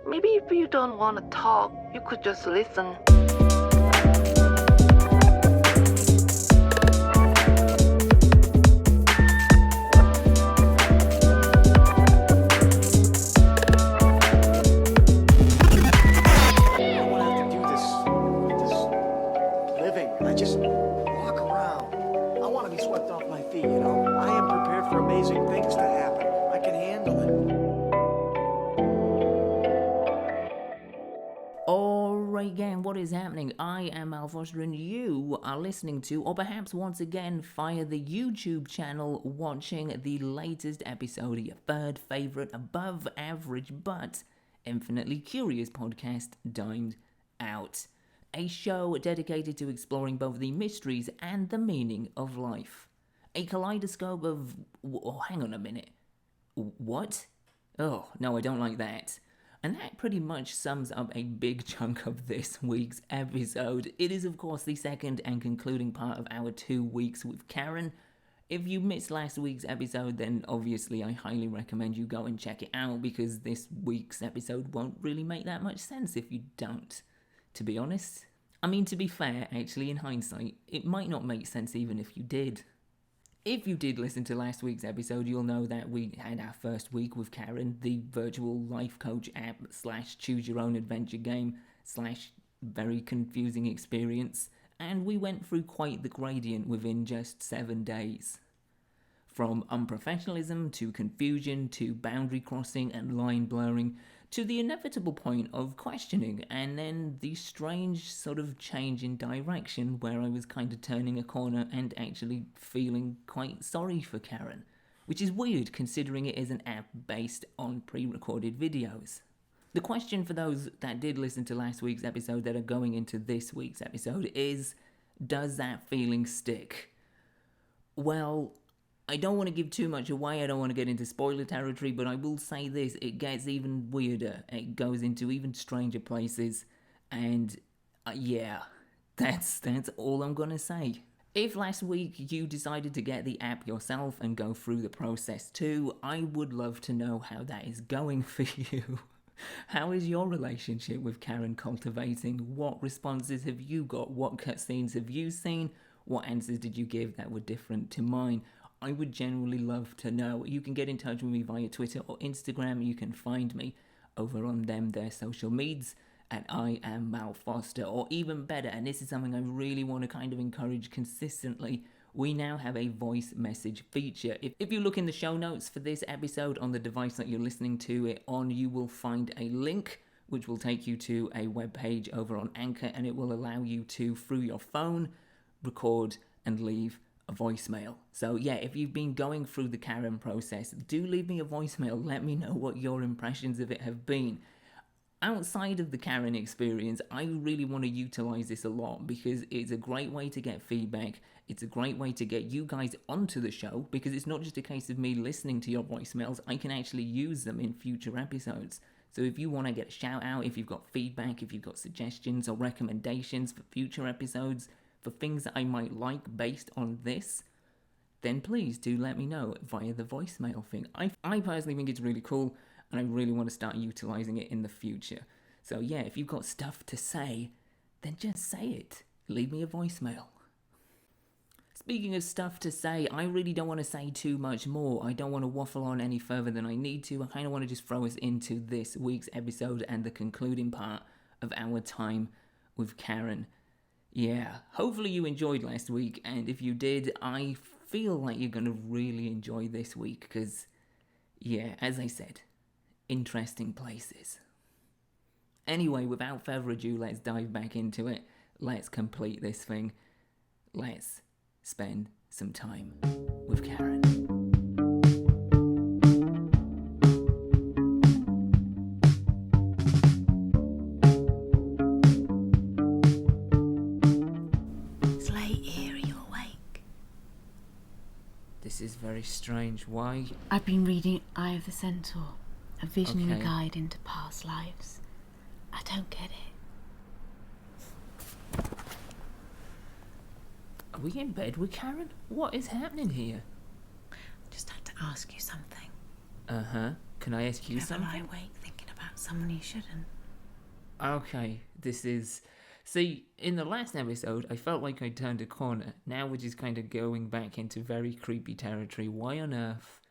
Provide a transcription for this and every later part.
Maybe if you don't want to talk, you could just listen. What is happening? I am Al Foster and you are listening to, or perhaps once again via the YouTube channel, watching the latest episode of your third favourite above average but infinitely curious podcast, Dined Out. A show dedicated to exploring both the mysteries and the meaning of life. A kaleidoscope of... Oh, hang on a minute. What? Oh, no, I don't like that. And that pretty much sums up a big chunk of this week's episode. It is, of course, the second and concluding part of our 2 weeks with Karen. If you missed last week's episode, then obviously I highly recommend you go and check it out, because this week's episode won't really make that much sense if you don't, to be honest. I mean, to be fair, actually, in hindsight, it might not make sense even if you did. If you did listen to last week's episode, you'll know that we had our first week with Karen, the virtual life coach app / choose your own adventure game / very confusing experience, and we went through quite the gradient within just 7 days. From unprofessionalism to confusion to boundary crossing and line blurring to the inevitable point of questioning, and then the strange sort of change in direction where I was kind of turning a corner and actually feeling quite sorry for Karen, which is weird considering it is an app based on pre-recorded videos. The question for those that did listen to last week's episode that are going into this week's episode is, does that feeling stick? Well, I don't want to give too much away, I don't want to get into spoiler territory, but I will say this, it gets even weirder, it goes into even stranger places, and that's all I'm gonna say. If last week you decided to get the app yourself and go through the process too, I would love to know how that is going for you. How is your relationship with Karen cultivating? What responses have you got? What cutscenes have you seen? What answers did you give that were different to mine? I would genuinely love to know. You can get in touch with me via Twitter or Instagram. You can find me over on their social medias at I am Mal Foster, or even better, and this is something I really want to kind of encourage consistently, we now have a voice message feature. If you look in the show notes for this episode on the device that you're listening to it on, you will find a link which will take you to a webpage over on Anchor, and it will allow you to, through your phone, record and leave a voicemail. So yeah, if you've been going through the Karen process, do leave me a voicemail. Let me know what your impressions of it have been. Outside of the Karen experience, I really want to utilize this a lot because it's a great way to get feedback. It's a great way to get you guys onto the show, because it's not just a case of me listening to your voicemails. I can actually use them in future episodes. So if you want to get a shout out, if you've got feedback, if you've got suggestions or recommendations for future episodes, for things that I might like based on this, then please do let me know via the voicemail thing. I personally think it's really cool, and I really want to start utilizing it in the future. So yeah, if you've got stuff to say, then just say it. Leave me a voicemail. Speaking of stuff to say, I really don't want to say too much more. I don't want to waffle on any further than I need to. I kind of want to just throw us into this week's episode and the concluding part of our time with Karen. Yeah, hopefully you enjoyed last week, and if you did, I feel like you're going to really enjoy this week, because, yeah, as I said, interesting places. Anyway, without further ado, let's dive back into it. Let's complete this thing. Let's spend some time with Karen. This is very strange. Why? I've been reading Eye of the Centaur, a visionary guide into past lives. I don't get it. Are we in bed with Karen? What is happening here? Just had to ask you something. Uh-huh. Can I ask you Never something? lie awake thinking about someone you shouldn't. Okay, this is... See, in the last episode, I felt like I turned a corner. Now we're just kind of going back into very creepy territory. Why on earth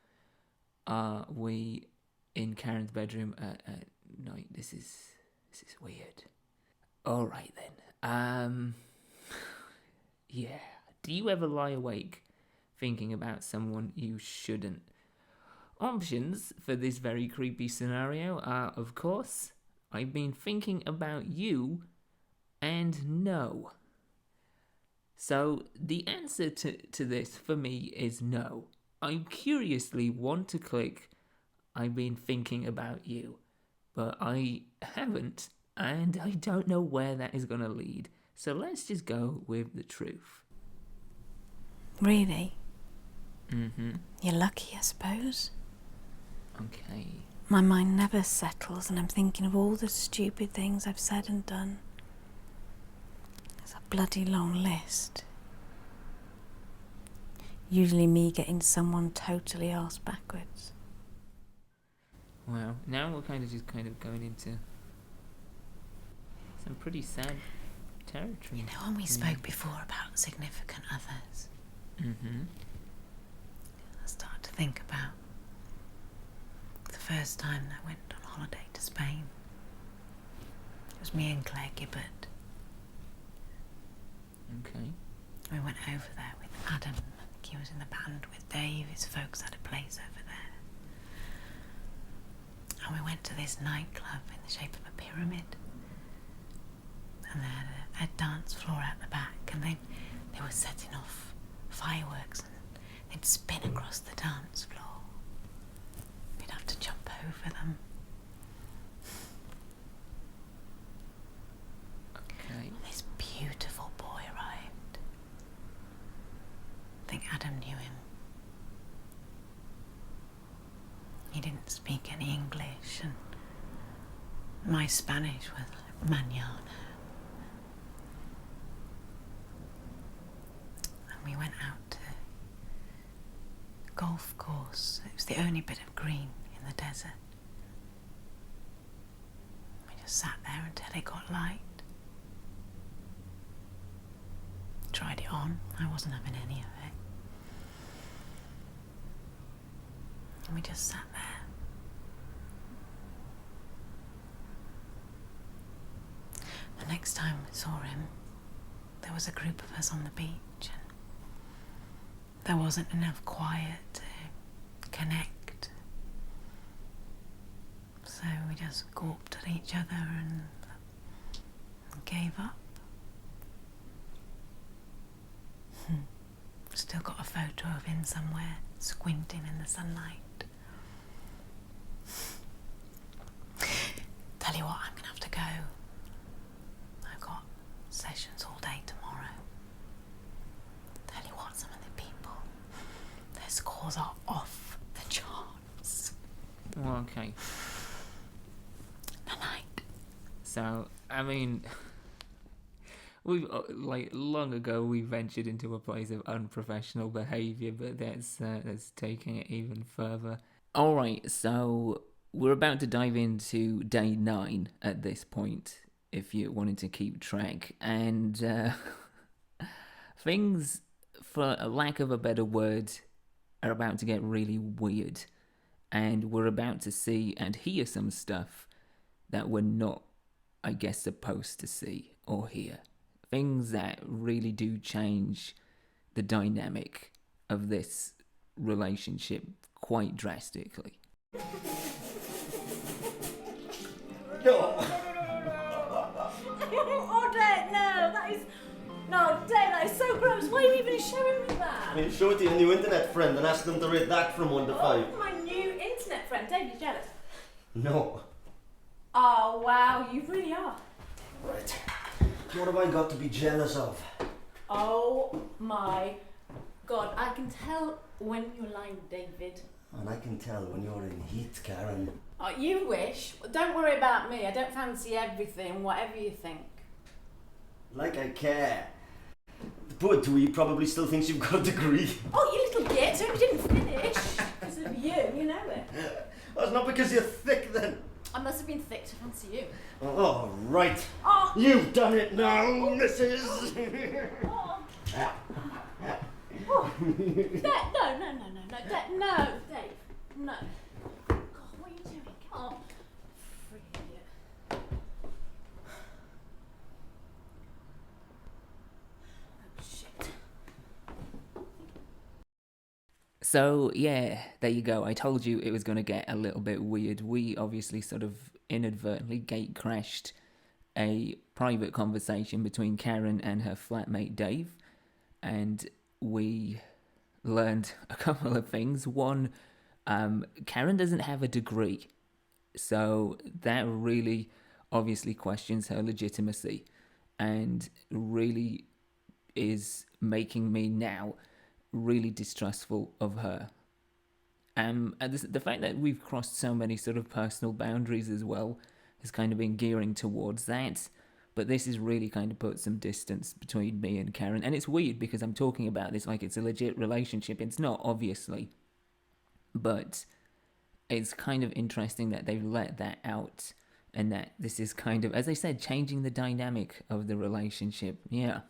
are we in Karen's bedroom at night? This is weird. Alright then. Yeah. Do you ever lie awake thinking about someone you shouldn't? Options for this very creepy scenario are, of course, I've been thinking about you, and no. So the answer to this for me is no. I curiously want to click I've been thinking about you, but I haven't, and I don't know where that is going to lead. So let's just go with the truth. Really? Mm-hmm. You're lucky, I suppose. Okay. My mind never settles and I'm thinking of all the stupid things I've said and done. It's a bloody long list. Usually me getting someone totally arse backwards. Wow. Now we're kind of going into some pretty sad territory. You know when we spoke before about significant others? Mm-hmm. I start to think about the first time I went on holiday to Spain. It was me and Claire Gibbard. Okay. We went over there with Adam. I think he was in the band with Dave. His folks had a place over there. And we went to this nightclub in the shape of a pyramid. And they had a dance floor out the back. And they were setting off fireworks. And they'd spin across the dance floor. We'd have to jump over them. Okay. And this beautiful boy arrived. I think Adam knew him. He didn't speak any English, and my Spanish was mañana. And we went out to a golf course. It was the only bit of green in the desert. We just sat there until it got light. Tried it on. I wasn't having any of it. And we just sat there. The next time we saw him, there was a group of us on the beach, and there wasn't enough quiet to connect. So we just gawped at each other and gave up. Still got a photo of him somewhere, squinting in the sunlight. Tell you what, I'm gonna have to go. I've got sessions all day tomorrow. Tell you what, some of the people, their scores are off the charts. Well, okay. Night. So, I mean, we've long ago we ventured into a place of unprofessional behaviour, but that's taking it even further. All right, so we're about to dive into day 9 at this point, if you wanted to keep track, and things, for a lack of a better word, are about to get really weird, and we're about to see and hear some stuff that we're not, I guess, supposed to see or hear. Things that really do change the dynamic of this relationship quite drastically. No. Oh, Dave, no, that is... No, Dave, that is so gross. Why are you even showing me that? I mean, show it to your new internet friend and ask them to rate that from 1 to 5. Oh, my new internet friend. Dave, you're jealous. No. Oh, wow, you really are. Right. What have I got to be jealous of? Oh, my God. I can tell when you're lying, David. And I can tell when you're in heat, Karen. Oh, you wish. Don't worry about me. I don't fancy everything, whatever you think. Like I care. The poor dweeb probably still thinks you've got a degree. Oh, you little git. So you didn't finish. Because of you, you know it. That's not because you're thick then. I must have been thick to fancy you. Oh, right. Oh! You've done it now, Mrs. Oh. Oh. Dave, no, Dave, no. God, what are you doing? Come on. Freaking idiot. Oh, shit. So, yeah, there you go. I told you it was going to get a little bit weird. We obviously sort of inadvertently gate crashed a private conversation between Karen and her flatmate Dave, and we learned a couple of things. One, Karen doesn't have a degree, so that really obviously questions her legitimacy and really is making me now really distrustful of her. And the fact that we've crossed so many sort of personal boundaries as well has kind of been gearing towards that. But this has really kind of put some distance between me and Karen. And it's weird because I'm talking about this like it's a legit relationship. It's not, obviously. But it's kind of interesting that they've let that out. And that this is kind of, as I said, changing the dynamic of the relationship. Yeah.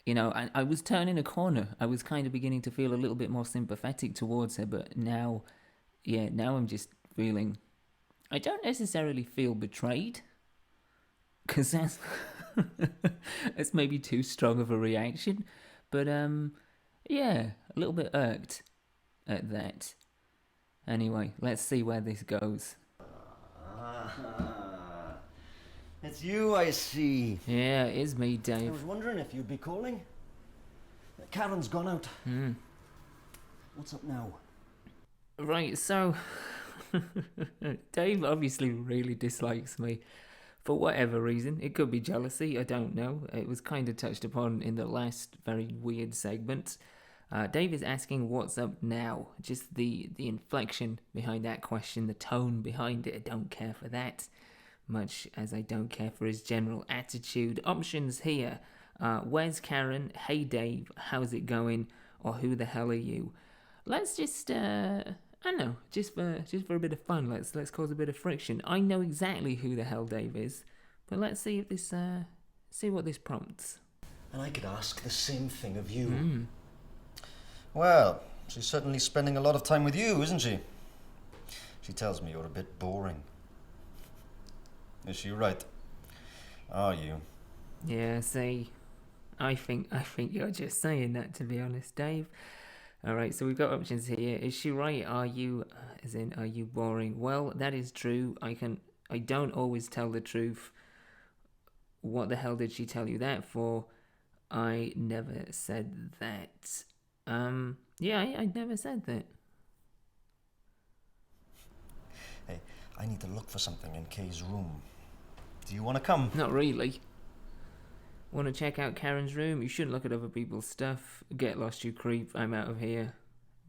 You know, I was turning a corner. I was kind of beginning to feel a little bit more sympathetic towards her. But now I'm just feeling... I don't necessarily feel betrayed. Because that's, that's maybe too strong of a reaction. But, yeah, a little bit irked at that. Anyway, let's see where this goes. It's you, I see. Yeah, it is me, I Dave. was wondering if you'd be calling. Karen's gone out. What's up now? Right, so... Dave obviously really dislikes me. For whatever reason. It could be jealousy, I don't know. It was kind of touched upon in the last very weird segment. Dave is asking what's up now. Just the inflection behind that question, the tone behind it. I don't care for that. Much as I don't care for his general attitude. Options here. Where's Karen? Hey Dave, how's it going? Or who the hell are you? Let's just I don't know, just for a bit of fun, let's cause a bit of friction. I know exactly who the hell Dave is, but let's see if this see what this prompts. And I could ask the same thing of you. Well, she's certainly spending a lot of time with you, isn't she? She tells me you're a bit boring. Is she right? Are you? Yeah, see, I think you're just saying that, to be honest, Dave. Alright, so we've got options here. Is she right? Are you, as in, are you boring? Well, that is true. I don't always tell the truth. What the hell did she tell you that for? I never said that. Yeah, I never said that. Hey, I need to look for something in Kay's room. Do you want to come? Not really. Want to check out Karen's room? You shouldn't look at other people's stuff. Get lost, you creep. I'm out of here.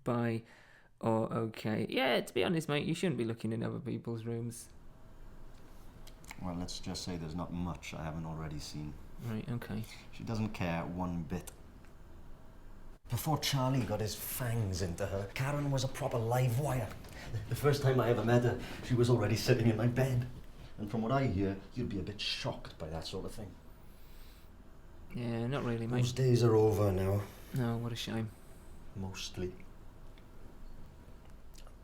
Bye. Or okay. Yeah, to be honest, mate, you shouldn't be looking in other people's rooms. Well, let's just say there's not much I haven't already seen. Right, okay. She doesn't care one bit. Before Charlie got his fangs into her, Karen was a proper live wire. The first time I ever met her, she was already sitting in my bed. And from what I hear, you'd be a bit shocked by that sort of thing. Yeah, not really, mate. Those days are over now. No, what a shame. Mostly.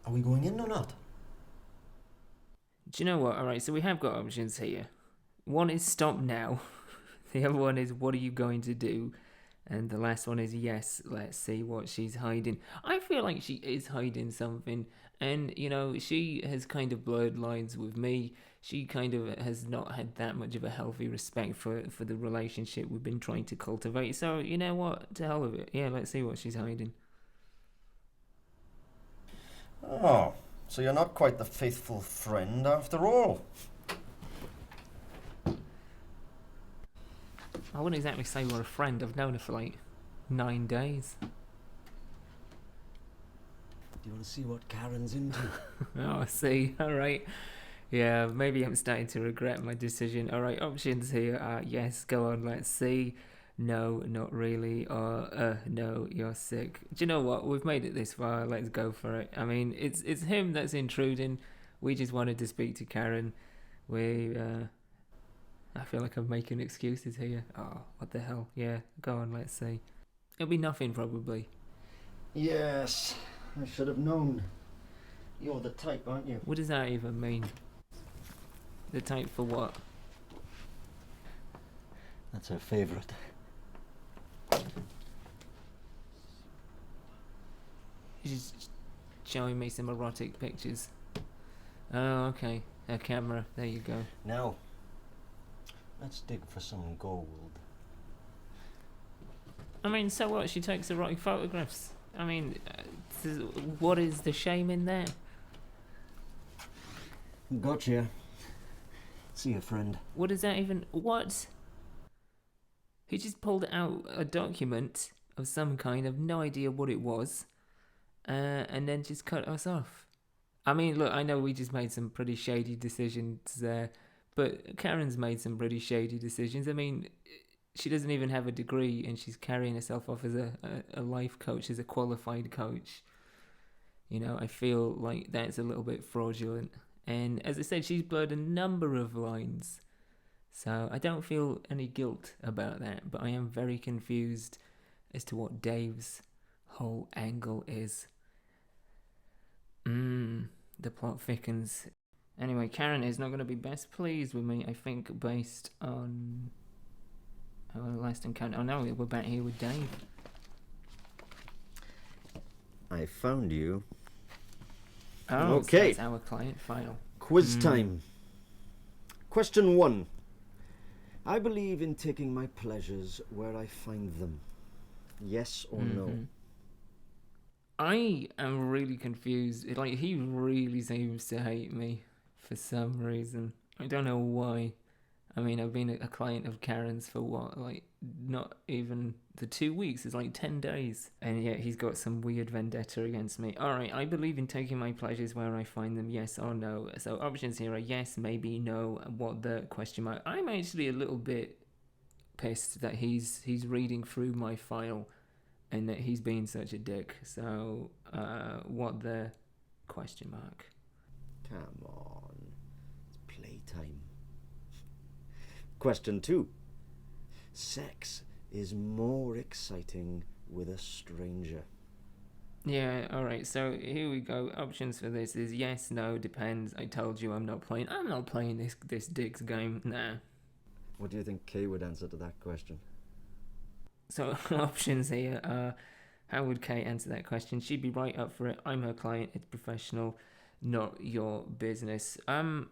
Are we going in or not? Do you know what? Alright, so we have got options here. One is stop now. The other one is what are you going to do? And the last one is yes, let's see what she's hiding. I feel like she is hiding something. And, you know, she has kind of blurred lines with me. She kind of has not had that much of a healthy respect for the relationship we've been trying to cultivate. So, you know what? To hell with it. Yeah, let's see what she's hiding. Oh, so you're not quite the faithful friend after all. I wouldn't exactly say we're a friend. I've known her for like 9 days. Do you want to see what Karen's into? Oh, I see. Alright. Yeah, maybe I'm starting to regret my decision. Alright, options here. Yes, go on, let's see. No, not really. Or, no, you're sick. Do you know what? We've made it this far. Let's go for it. I mean, it's him that's intruding. We just wanted to speak to Karen. I feel like I'm making excuses here. Oh, what the hell? Yeah, go on, let's see. It'll be nothing, probably. Yes, I should have known. You're the type, aren't you? What does that even mean? The type for what? That's her favourite. She's showing me some erotic pictures. Oh, okay. A camera. There you go. Now, let's dig for some gold. I mean, so what? She takes erotic photographs. I mean, what is the shame in that? Gotcha. See you, friend. What is that even? What? He just pulled out a document of some kind. I've no idea what it was. And then just cut us off. I mean, look, I know we just made some pretty shady decisions there, but Karen's made some pretty shady decisions. I mean, she doesn't even have a degree, and she's carrying herself off as a life coach, as a qualified coach. You know, I feel like that's a little bit fraudulent. And as I said, she's blurred a number of lines. So I don't feel any guilt about that, but I am very confused as to what Dave's whole angle is. The plot thickens. Anyway, Karen is not going to be best pleased with me, I think, based on our last encounter. Oh no, we're back here with Dave. I found you. Oh, okay. So that's our client file. Quiz time. Question 1. I believe in taking my pleasures where I find them. Yes or no? I am really confused. Like, he really seems to hate me for some reason. I don't know why. I mean, I've been a client of Karen's for what, like, not even the 2 weeks. It's like 10 days. And yet he's got some weird vendetta against me. Alright, I believe in taking my pleasures where I find them, yes or no. So options here are yes, maybe, no, what the question mark. I'm actually a little bit pissed that he's reading through my file and that he's being such a dick. So, what the question mark? Come on. It's playtime. Question 2. Sex is more exciting with a stranger. Yeah, alright, so here we go. Options for this is yes, no, depends. I told you I'm not playing this dick's game. Nah. What do you think Kay would answer to that question? So options here are, how would Kay answer that question? She'd be right up for it. I'm her client. It's professional, not your business. I'm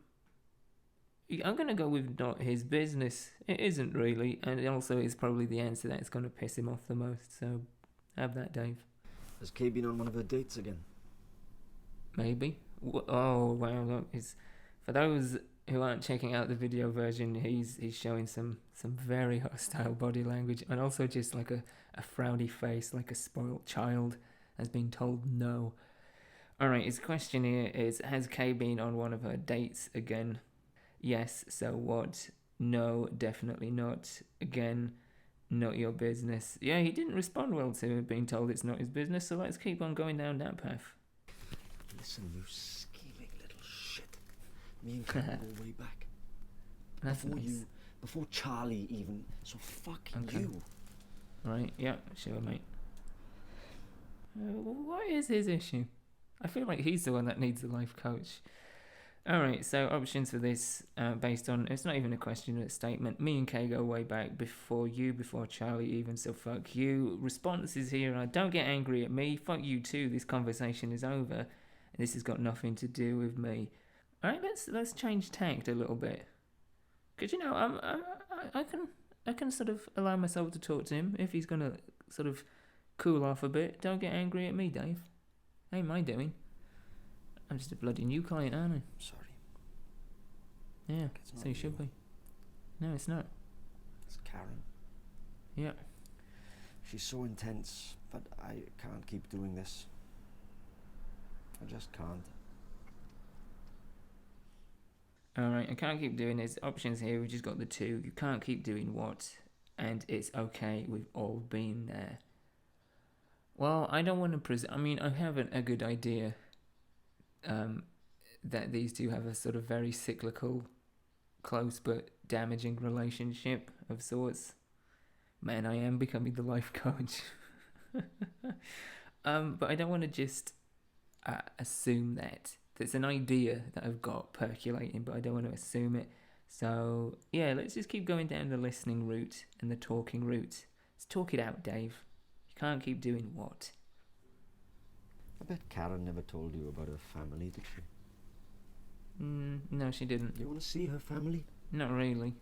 gonna go with not his business. It isn't really, and it also is probably the answer that's gonna piss him off the most. So have that, Dave. Has Kay been on one of her dates again? Maybe. Oh wow! Look, for those who aren't checking out the video version, he's showing some very hostile body language, and also just like a frowny face, like a spoilt child has been told no. Alright, his question here is, has Kay been on one of her dates again? Yes, so what? No, definitely not. Again, not your business. Yeah, he didn't respond well to being told it's not his business, so let's keep on going down that path. Listen, you scheming little shit. Me and Kay go way back. That's nice. Before Charlie even. So fuck Okay. you. Right, yeah, sure, mate. What is his issue? I feel like he's the one that needs a life coach. Alright, so options for this, based on, it's not even a question, it's a statement. Me and Kay go way back before Charlie even, so fuck you. Responses here are, don't get angry at me, fuck you too, this conversation is over, and this has got nothing to do with me. Alright, let's change tact a little bit. Because, you know, I can sort of allow myself to talk to him if he's going to sort of cool off a bit. Don't get angry at me, Dave. Ain't my doing. I'm just a bloody new client, aren't I? Sorry. Yeah, It's so not you should you. be. No, it's not. It's Karen. Yeah. She's so intense, but I can't keep doing this. I just can't. Alright, I can't keep doing this. Options here, we've just got the two. You can't keep doing what? And it's okay, we've all been there. Well, I don't want to I mean, I have a good idea. that these two have a sort of very cyclical, close but damaging relationship of sorts. Man, I am becoming the life coach. But I don't want to just assume that. There's an idea that I've got percolating, but I don't want to assume it. So, yeah, let's just keep going down the listening route and the talking route. Let's talk it out, Dave. You can't keep doing what? I bet Karen never told you about her family, did she? No, she didn't. You want to see her family? Not really.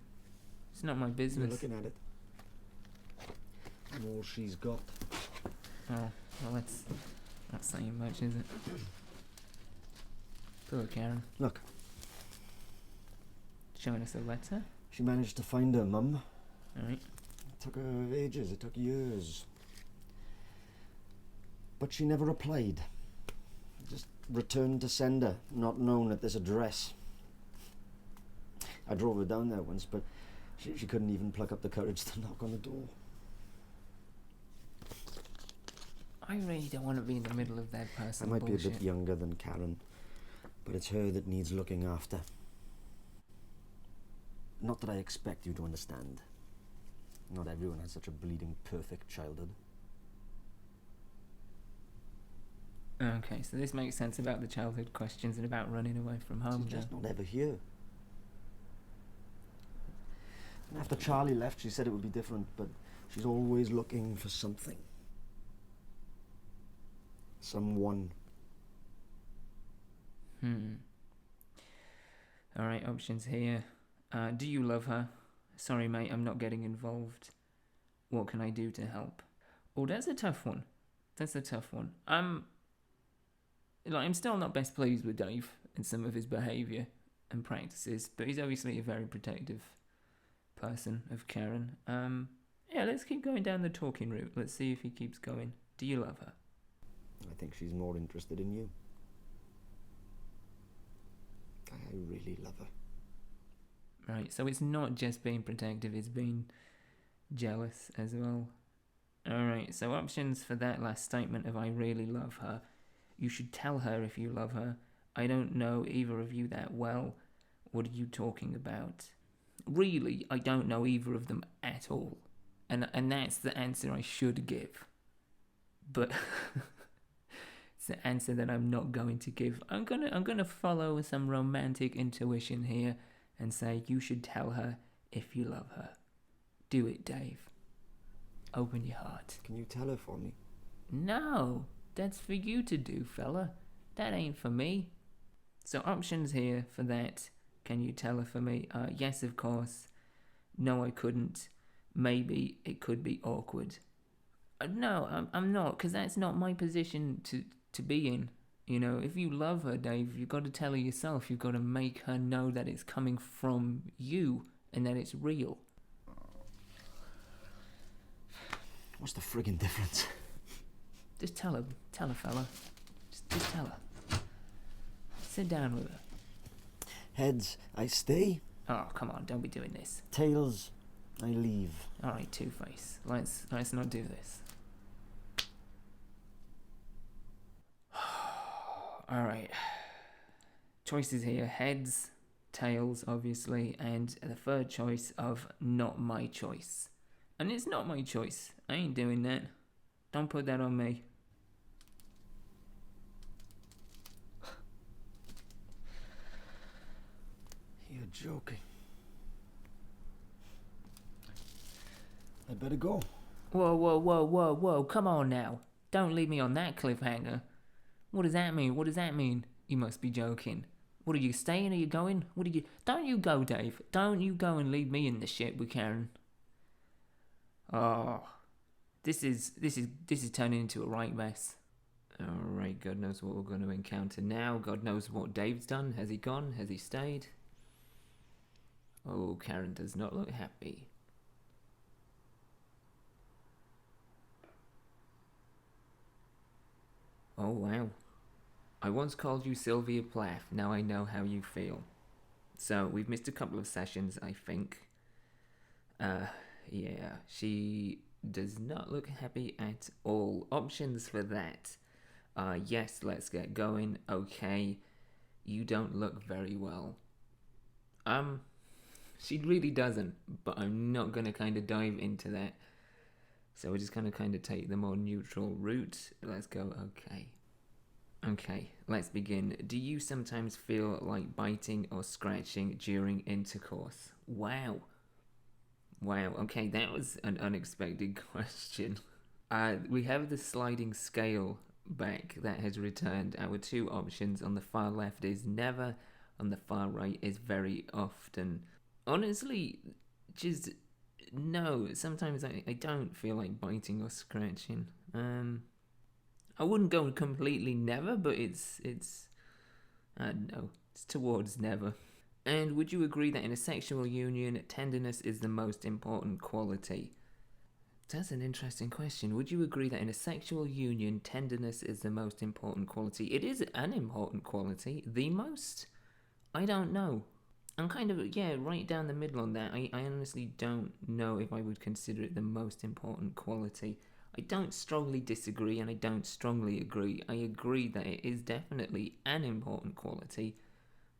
It's not my You're business. looking at it. And all she's got. Oh, well, that's not saying much, is it? Poor Karen. Look, Showing us a letter. she managed to find her mum. Alright. It took her ages, it took years. But she never replied. Just returned to sender, not known at this address. I drove her down there once, but she couldn't even pluck up the courage to knock on the door. I really don't want to be in the middle of that I person might bullshit. be a bit younger than Karen, but it's her that needs looking after. Not that I expect you to understand. Not everyone has such a bleeding perfect childhood. Okay, so this makes sense about the childhood questions and about running away from home. She's just then. not ever here. And after Charlie left, she said it would be different, but she's always looking for something. Someone. Alright, options here. Do you love her? Sorry, mate, I'm not getting involved. What can I do to help? Oh, that's a tough one. That's a tough one. I'm still not best pleased with Dave and some of his behaviour and practices, but he's obviously a very protective person of Karen. Yeah, let's keep going down the talking route. Let's see if he keeps going. Do you love her? I think she's more interested in you. I really love her. Right, so it's not just being protective, it's being jealous as well. Alright, so options for that last statement of I really love her. You should tell her if you love her. I don't know either of you that well. What are you talking about? Really, I don't know either of them at all. And that's the answer I should give. But it's the answer that I'm not going to give. I'm gonna follow some romantic intuition here and say you should tell her if you love her. Do it, Dave. Open your heart. Can you tell her for me? No, that's for you to do, fella. That ain't for me. So options here for that. Can you tell her for me? Yes, of course. No, I couldn't. Maybe it could be awkward. No, I'm not, because that's not my position to be in. You know, if you love her, Dave, you've got to tell her yourself. You've got to make her know that it's coming from you and that it's real. What's the friggin' difference? Just tell her, fella. Just tell her. Sit down with her. Heads, I stay. Oh, come on, don't be doing this. Tails, I leave. All right, Two-Face. Let's not do this. All right. Choices here: heads, tails, obviously, and the third choice of not my choice. And it's not my choice. I ain't doing that. Don't put that on me. You're joking. I'd better go. Whoa, come on now. Don't leave me on that cliffhanger. What does that mean? You must be joking. What, are you staying? Are you going? Don't you go, Dave. Don't you go and leave me in the shit with Karen. Oh, this is turning into a right mess. Alright, God knows what we're going to encounter now. God knows what Dave's done. Has he gone? Has he stayed? Oh, Karen does not look happy. Oh, wow. I once called you Sylvia Plath. Now I know how you feel. So, we've missed a couple of sessions, I think. Yeah, she does not look happy at all. Options for that. Yes, let's get going. Okay. You don't look very well. She really doesn't, but I'm not gonna kind of dive into that. So we're just gonna kind of take the more neutral route. Let's go, okay. Okay, let's begin. Do you sometimes feel like biting or scratching during intercourse? Wow. Wow, okay, that was an unexpected question. We have the sliding scale back that has returned. Our two options on the far left is never, on the far right is very often. Honestly, just no. Sometimes I don't feel like biting or scratching. I wouldn't go completely never, but it's I don't know. It's towards never. And would you agree that in a sexual union, tenderness is the most important quality? That's an interesting question. Would you agree that in a sexual union, tenderness is the most important quality? It is an important quality. The most? I don't know. I'm kind of, right down the middle on that. I honestly don't know if I would consider it the most important quality. I don't strongly disagree and I don't strongly agree. I agree that it is definitely an important quality.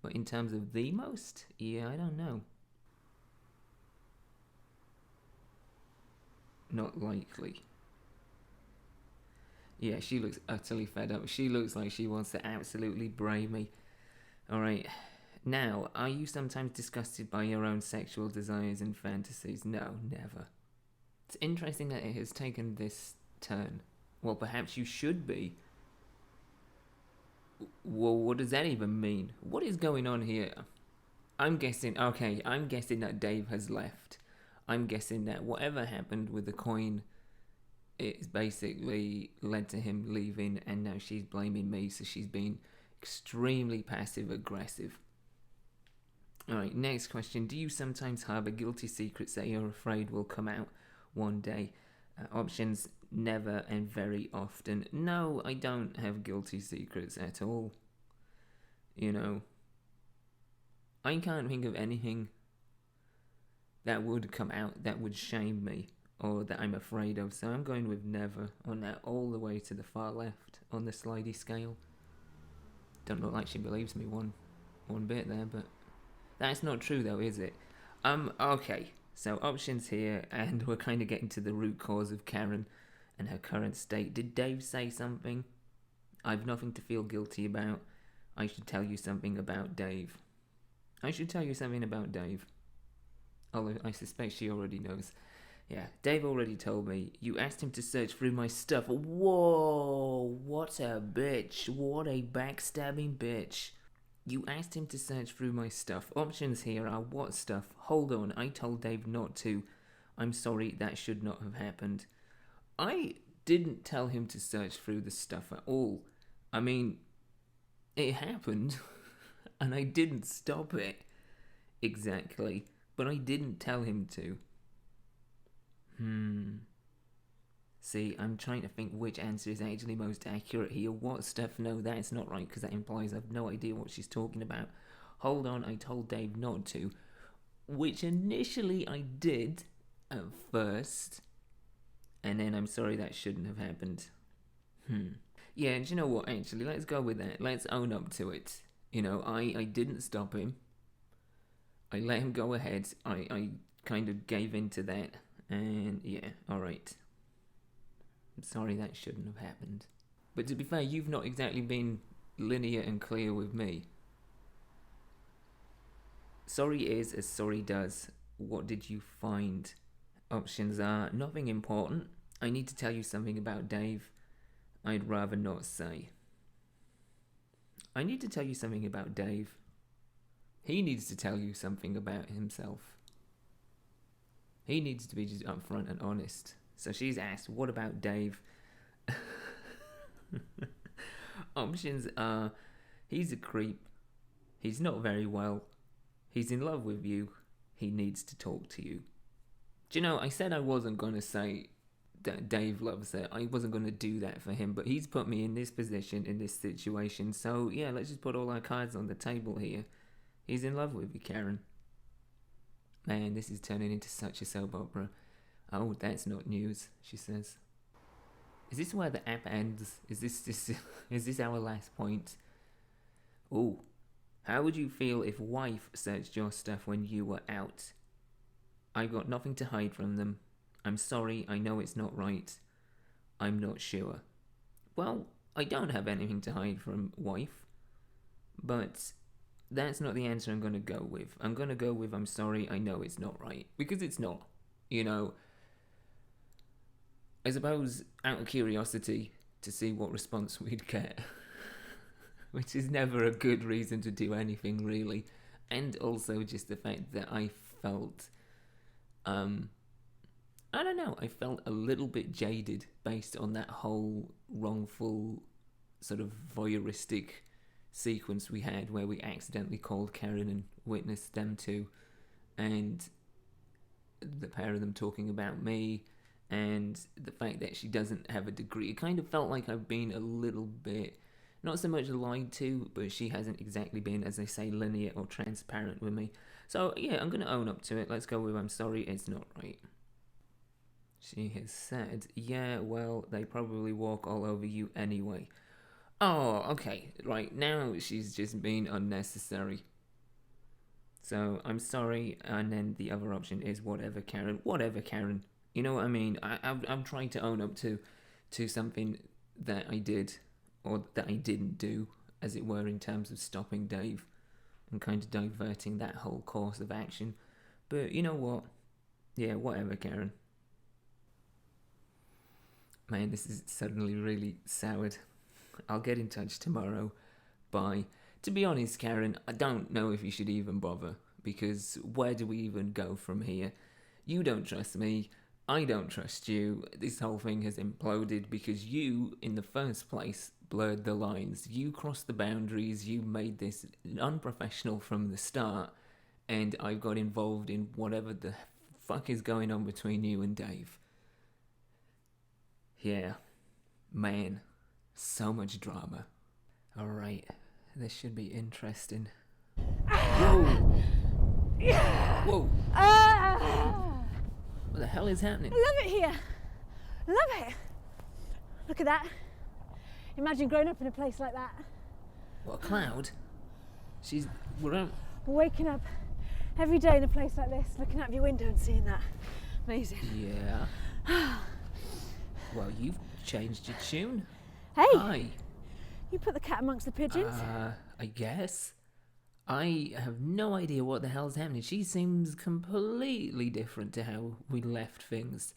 But in terms of the most? Yeah, I don't know. Not likely. Yeah, she looks utterly fed up. She looks like she wants to absolutely brain me. Alright. Now, are you sometimes disgusted by your own sexual desires and fantasies? No, never. It's interesting that it has taken this turn. Well, perhaps you should be. Well, what does that even mean? What is going on here? I'm guessing that Dave has left. I'm guessing that whatever happened with the coin, it's basically led to him leaving, and now she's blaming me, so she's been extremely passive aggressive. Alright, next question. Do you sometimes harbour guilty secrets that you're afraid will come out one day? Options: never and very often. No, I don't have guilty secrets at all. You know, I can't think of anything that would come out that would shame me or that I'm afraid of, so I'm going with never on that, all the way to the far left on the slidey scale. Don't look like she believes me one bit there, but that's not true though, is it? Okay, so options here, and we're kind of getting to the root cause of Karen and her current state. Did Dave say something? I've nothing to feel guilty about. I should tell you something about Dave. I should tell you something about Dave. Although I suspect she already knows. Yeah, Dave already told me. You asked him to search through my stuff. Whoa, what a bitch. What a backstabbing bitch. You asked him to search through my stuff. Options here are what stuff? Hold on, I told Dave not to. I'm sorry, that should not have happened. I didn't tell him to search through the stuff at all. I mean, it happened, and I didn't stop it. Exactly. But I didn't tell him to. See, I'm trying to think which answer is actually most accurate here. What stuff? No, that's not right, because that implies I've no idea what she's talking about. Hold on, I told Dave not to. Which initially I did at first. And then I'm sorry, that shouldn't have happened. Yeah, do you know what, actually, let's go with that. Let's own up to it. You know, I didn't stop him. I let him go ahead. I kind of gave in to that. And yeah, alright. I'm sorry, that shouldn't have happened. But to be fair, you've not exactly been linear and clear with me. Sorry is as sorry does. What did you find? Options are nothing important. I need to tell you something about Dave. I'd rather not say. I need to tell you something about Dave. He needs to tell you something about himself. He needs to be just upfront and honest. So she's asked, what about Dave? Options are, he's a creep. He's not very well. He's in love with you. He needs to talk to you. Do you know, I said I wasn't going to say that Dave loves her. I wasn't going to do that for him, but he's put me in this position, in this situation. So yeah, let's just put all our cards on the table here. He's in love with you, Karen. Man, this is turning into such a soap opera. Oh, that's not news, she says. Is this where the app ends? Is this our last point? Oh, How would you feel if wife searched your stuff when you were out? I've got nothing to hide from them. I'm sorry, I know it's not right. I'm not sure. Well, I don't have anything to hide from wife, but that's not the answer I'm going to go with. I'm going to go with I'm sorry, I know it's not right. Because it's not. You know, I suppose out of curiosity to see what response we'd get, which is never a good reason to do anything really, and also just the fact that I felt, I don't know, I felt a little bit jaded based on that whole wrongful sort of voyeuristic sequence we had where we accidentally called Karen and witnessed them two, and the pair of them talking about me, and the fact that she doesn't have a degree. It kind of felt like I've been a little bit, not so much lied to, but she hasn't exactly been, as they say, linear or transparent with me. So yeah, I'm going to own up to it. Let's go with I'm sorry, it's not right. She has said, yeah, well, they probably walk all over you anyway. Oh, okay, right, now she's just been unnecessary. So, I'm sorry, and then the other option is whatever, Karen. Whatever, Karen. You know what I mean? I'm trying to own up to something that I did, or that I didn't do, as it were, in terms of stopping Dave and kind of diverting that whole course of action. But you know what? Yeah, whatever, Karen. Man, this is suddenly really soured. I'll get in touch tomorrow. Bye. To be honest, Karen, I don't know if you should even bother, because where do we even go from here? You don't trust me, I don't trust you. This whole thing has imploded because you, in the first place, blurred the lines. You crossed the boundaries, you made this unprofessional from the start, and I've got involved in whatever the fuck is going on between you and Dave. Yeah, man, so much drama. Alright, this should be interesting. Whoa! Whoa! What the hell is happening? I love it here. Love it. Look at that. Imagine growing up in a place like that. What, a cloud? We're out. Waking up every day in a place like this, looking out of your window and seeing that. Amazing. Yeah. Well, you've changed your tune. Hey, Hi. you put the cat amongst the pigeons. I guess. I have no idea what the hell's happening. She seems completely different to how we left things.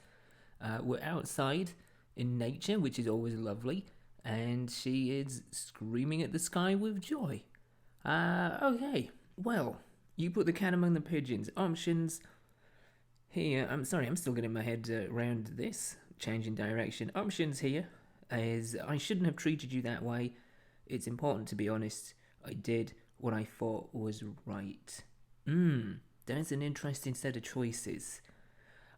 We're outside in nature, which is always lovely, and she is screaming at the sky with joy. Okay. Well, you put the cat among the pigeons. Options here. I'm sorry, I'm still getting my head around this. Changing direction. Options here is I shouldn't have treated you that way. It's important to be honest. I did what I thought was right. That's an interesting set of choices.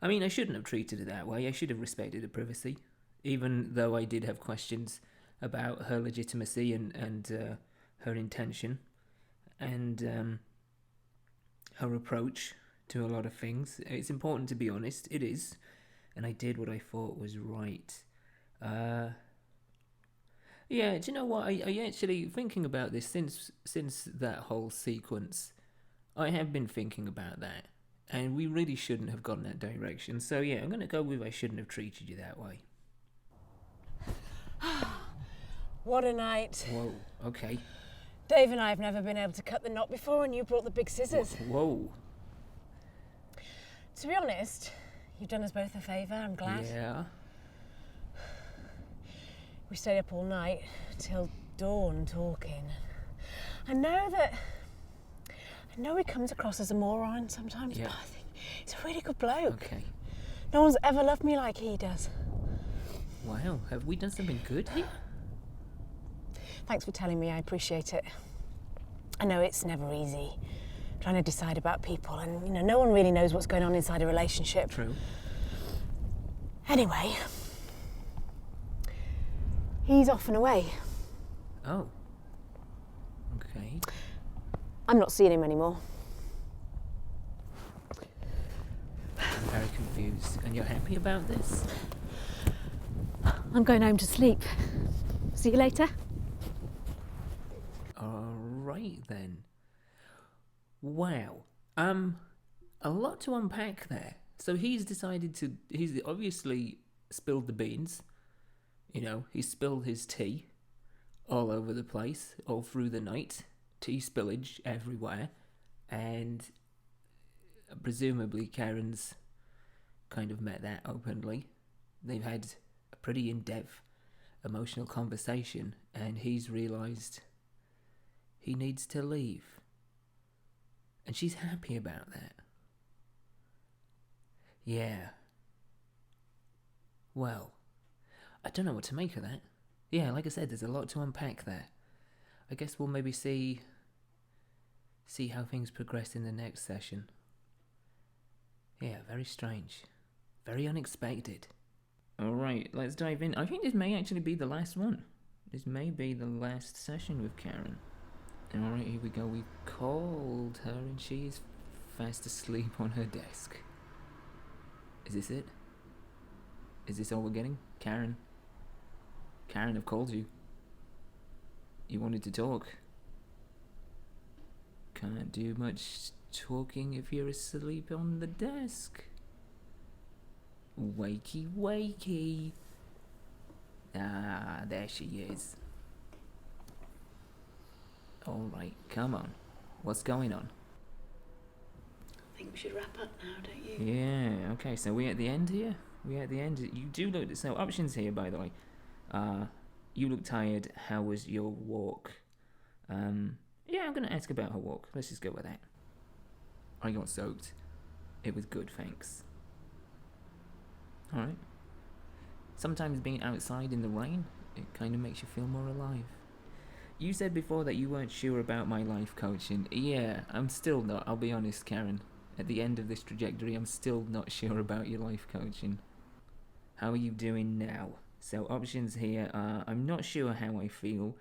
I mean, I shouldn't have treated her that way. I should have respected her privacy, even though I did have questions about her legitimacy and her intention and her approach to a lot of things. It's important to be honest. It is. And I did what I thought was right. Yeah, do you know what? I actually, thinking about this since that whole sequence, I have been thinking about that. And we really shouldn't have gone that direction. So yeah, I'm going to go with I shouldn't have treated you that way. What a night. Whoa, okay. Dave and I have never been able to cut the knot before, and you brought the big scissors. Whoa. To be honest, you've done us both a favour, I'm glad. Yeah. We stayed up all night till dawn talking. I know he comes across as a moron sometimes, Yeah. but I think he's a really good bloke. Okay. No one's ever loved me like he does. Wow, have we done something good here? Thanks for telling me, I appreciate it. I know it's never easy trying to decide about people, and no one really knows what's going on inside a relationship. True. Anyway, he's off and away. Oh. Okay. I'm not seeing him anymore. I'm very confused. And you're happy about this? I'm going home to sleep. See you later. Alright then. Wow. A lot to unpack there. So he's obviously spilled the beans. You know, he spilled his tea all over the place, all through the night. Tea spillage everywhere. And presumably Karen's kind of met that openly. They've had a pretty in-depth emotional conversation, and he's realised he needs to leave. And she's happy about that. Yeah. Well, I don't know what to make of that. Yeah, like I said, there's a lot to unpack there. I guess we'll maybe see how things progress in the next session. Yeah, very strange. Very unexpected. Alright, let's dive in. I think this may actually be the last one. This may be the last session with Karen. Alright, here we go. We called her and she is fast asleep on her desk. Is this it? Is this all we're getting? Karen? Karen, I've called you. You wanted to talk. Can't do much talking if you're asleep on the desk. Wakey, wakey. Ah, there she is. Alright, come on. What's going on? I think we should wrap up now, don't you? Yeah, okay, so we're at the end here? We're at the end. You do look... So, options here, by the way. You look tired. How was your walk? Yeah, I'm going to ask about her walk. Let's just go with that. I got soaked. It was good, thanks. Alright. Sometimes being outside in the rain, it kind of makes you feel more alive. You said before that you weren't sure about my life coaching. Yeah, I'm still not, I'll be honest, Karen. At the end of this trajectory, I'm still not sure about your life coaching. How are you doing now? So options here are, I'm not sure how I feel,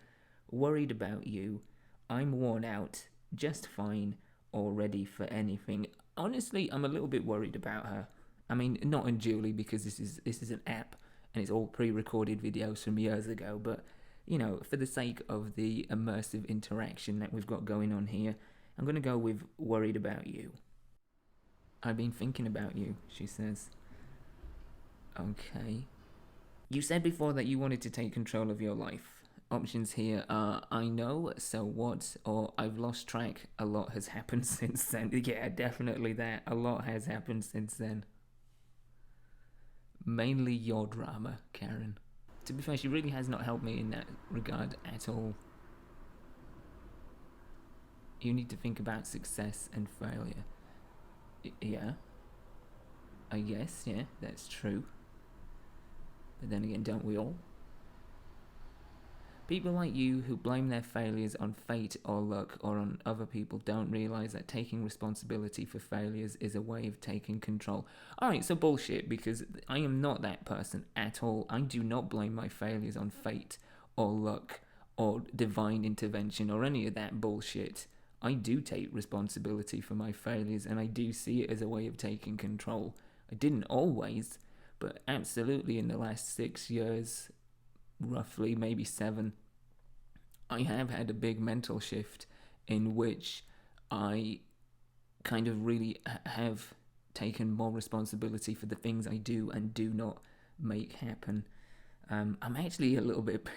worried about you, I'm worn out, just fine, or ready for anything. Honestly, I'm a little bit worried about her. I mean, not unduly, because this is an app, and it's all pre-recorded videos from years ago, but, you know, for the sake of the immersive interaction that we've got going on here, I'm going to go with worried about you. I've been thinking about you, she says. Okay. You said before that you wanted to take control of your life. Options here are, I know, so what, or I've lost track, a lot has happened since then. Yeah, definitely that. A lot has happened since then. Mainly your drama, Karen. To be fair, she really has not helped me in that regard at all. You need to think about success and failure. Yeah. I guess, yeah, that's true. But then again, don't we all? People like you who blame their failures on fate or luck or on other people don't realise that taking responsibility for failures is a way of taking control. Alright, so bullshit, because I am not that person at all. I do not blame my failures on fate or luck or divine intervention or any of that bullshit. I do take responsibility for my failures and I do see it as a way of taking control. I didn't always, but absolutely in the last 6 years, roughly, maybe 7, I have had a big mental shift in which I kind of really have taken more responsibility for the things I do and do not make happen. I'm actually a little bit...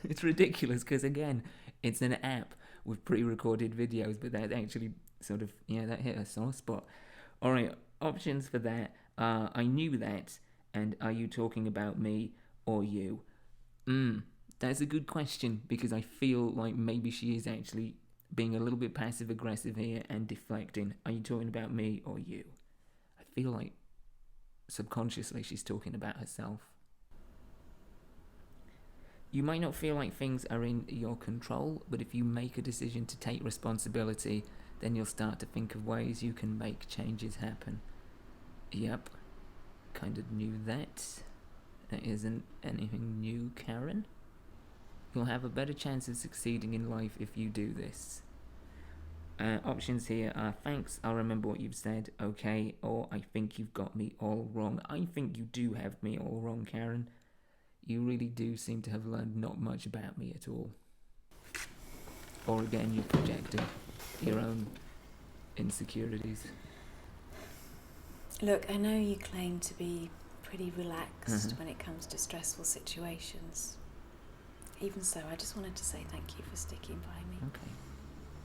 it's ridiculous because, again, it's an app with pre-recorded videos, but that actually sort of, yeah, that hit a sore spot. Alright, options for that are, I knew that, and are you talking about me or you? That's a good question, because I feel like maybe she is actually being a little bit passive-aggressive here and deflecting. Are you talking about me or you? I feel like subconsciously she's talking about herself. You might not feel like things are in your control, but if you make a decision to take responsibility, then you'll start to think of ways you can make changes happen. Yep, kind of knew that. That isn't anything new, Karen. You'll have a better chance of succeeding in life if you do this. Options here are, thanks, I'll remember what you've said, okay, or I think you've got me all wrong. I think you do have me all wrong, Karen. You really do seem to have learned not much about me at all. Or again, you're projecting your own insecurities. Look, I know you claim to be pretty relaxed when it comes to stressful situations. Even so, I just wanted to say thank you for sticking by me. Okay.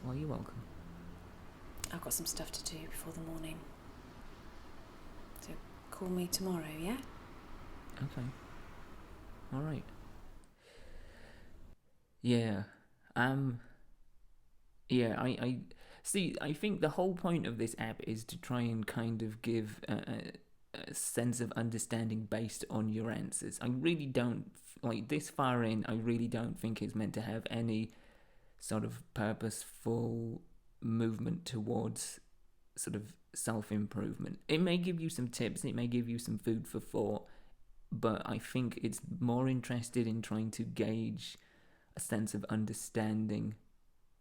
Well, you're welcome. I've got some stuff to do before the morning. So call me tomorrow, yeah? Okay. All right. Yeah. Yeah, I see. I think the whole point of this app is to try and kind of give a sense of understanding based on your answers. I really don't, like, this far in, I really don't think it's meant to have any sort of purposeful movement towards sort of self-improvement. It may give you some tips, it may give you some food for thought, but I think it's more interested in trying to gauge a sense of understanding,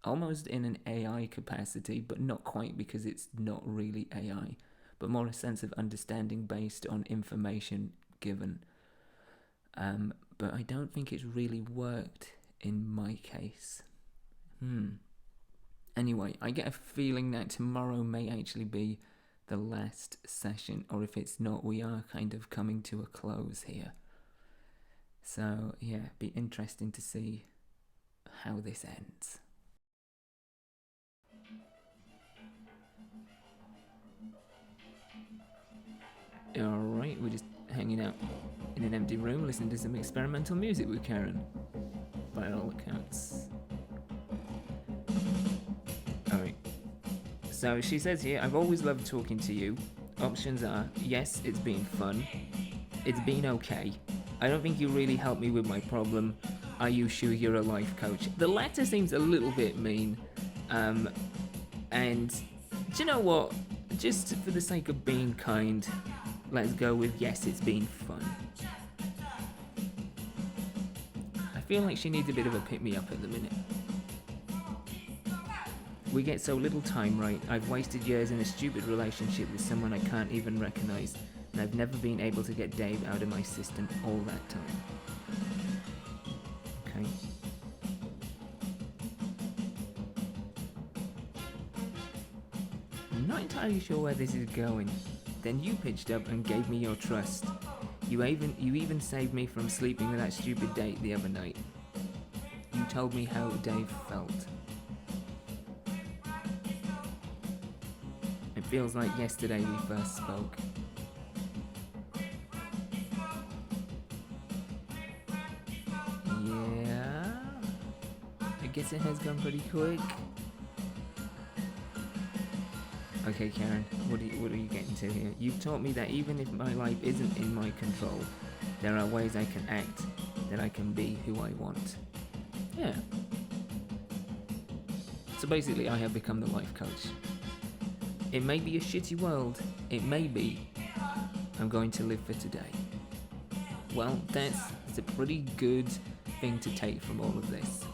almost in an AI capacity, but not quite, because it's not really AI, but more a sense of understanding based on information given. But I don't think it's really worked in my case. Anyway, I get a feeling that tomorrow may actually be the last session, or if it's not, we are kind of coming to a close here. So yeah, be interesting to see how this ends. Alright, we're just hanging out in an empty room listening to some experimental music with Karen, by all accounts. Alright, so she says here, I've always loved talking to you. Options are, yes, it's been fun. It's been okay. I don't think you really helped me with my problem. Are you sure you're a life coach? The latter seems a little bit mean. And do you know what? Just for the sake of being kind, let's go with yes, it's been fun. I feel like she needs a bit of a pick-me-up at the minute. We get so little time right. I've wasted years in a stupid relationship with someone I can't even recognise, and I've never been able to get Dave out of my system all that time. Okay. I'm not entirely sure where this is going. Then you pitched up and gave me your trust. You even saved me from sleeping with that stupid date the other night. You told me how Dave felt. It feels like yesterday we first spoke. Yeah, I guess it has gone pretty quick. Okay, Karen, what are you getting to here? You've taught me that even if my life isn't in my control, there are ways I can act, that I can be who I want. Yeah. So basically, I have become the life coach. It may be a shitty world, it may be. I'm going to live for today. Well, that's a pretty good thing to take from all of this,